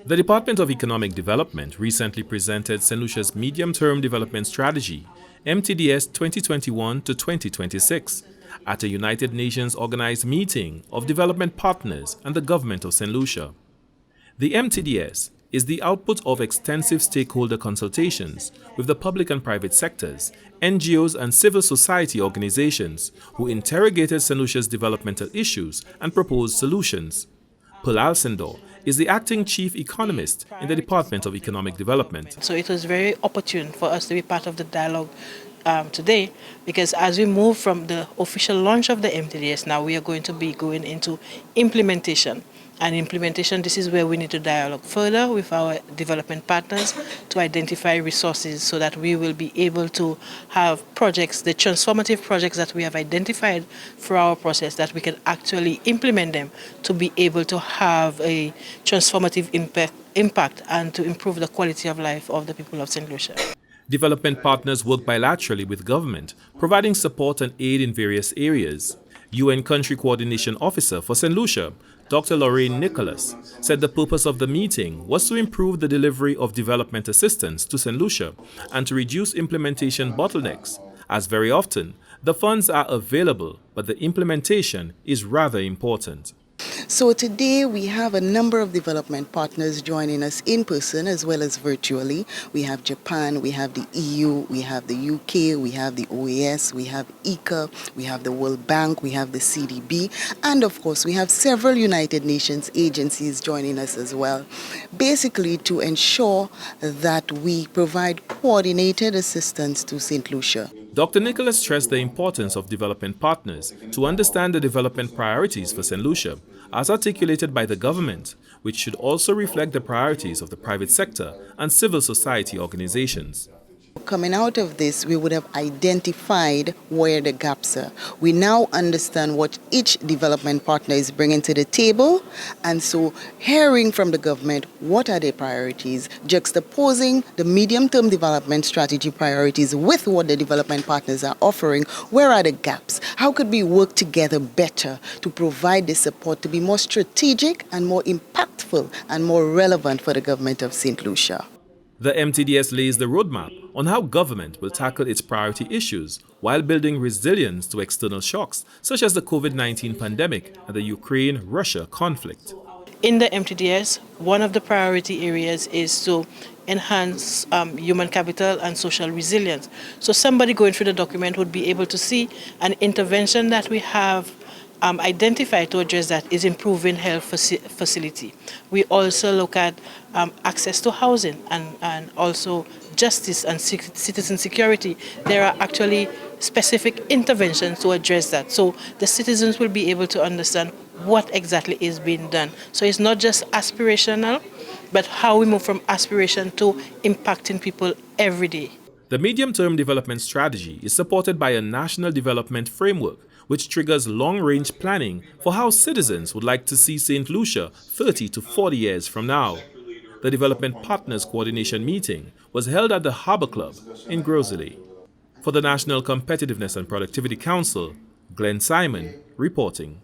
The Department of Economic Development recently presented Saint Lucia's Medium-Term Development Strategy, MTDS 2021 to 2026, at a United Nations organized meeting of development partners and the Government of Saint Lucia. The MTDS is the output of extensive stakeholder consultations with the public and private sectors, NGOs and civil society organizations who interrogated Saint Lucia's developmental issues and proposed solutions. Pearl Alcindor is the acting chief economist in the Department of Economic Development. So it was very opportune for us to be part of the dialogue today, because as we move from the official launch of the MTDS, now we are going to be going into implementation. And implementation, this is where we need to dialogue further with our development partners to identify resources so that we will be able to have projects, the transformative projects that we have identified for our process, that we can actually implement them to be able to have a transformative impact and to improve the quality of life of the people of Saint Lucia. Development partners work bilaterally with government, providing support and aid in various areas. UN Country Coordination Officer for Saint Lucia, Dr. Lorraine Nicholas, said the purpose of the meeting was to improve the delivery of development assistance to Saint Lucia and to reduce implementation bottlenecks, as very often the funds are available, but the implementation is rather important. So today we have a number of development partners joining us in person as well as virtually. We have Japan, we have the EU, we have the UK, we have the OAS, we have ICA, we have the World Bank, we have the CDB, and of course we have several United Nations agencies joining us as well, basically to ensure that we provide coordinated assistance to Saint Lucia. Dr. Nicholas stressed the importance of development partners to understand the development priorities for Saint Lucia, as articulated by the government, which should also reflect the priorities of the private sector and civil society organizations. Coming out of this, we would have identified where the gaps are. We now understand what each development partner is bringing to the table, and so hearing from the government what are their priorities, juxtaposing the medium-term development strategy priorities with what the development partners are offering. Where are the gaps? How could we work together better to provide the support to be more strategic and more impactful and more relevant for the Government of Saint Lucia? The MTDS lays the roadmap on how government will tackle its priority issues while building resilience to external shocks such as the COVID-19 pandemic and the Ukraine-Russia conflict. In the MTDS, one of the priority areas is to enhance human capital and social resilience. So somebody going through the document would be able to see an intervention that we have identified to address that is improving health facility. We also look at access to housing and also justice and citizen security. There are actually specific interventions to address that. So the citizens will be able to understand what exactly is being done. So it's not just aspirational, but how we move from aspiration to impacting people every day. The medium-term development strategy is supported by a national development framework which triggers long-range planning for how citizens would like to see Saint Lucia 30 to 40 years from now. The Development Partners Coordination meeting was held at the Harbour Club in Grosley. For the National Competitiveness and Productivity Council, Glenn Simon reporting.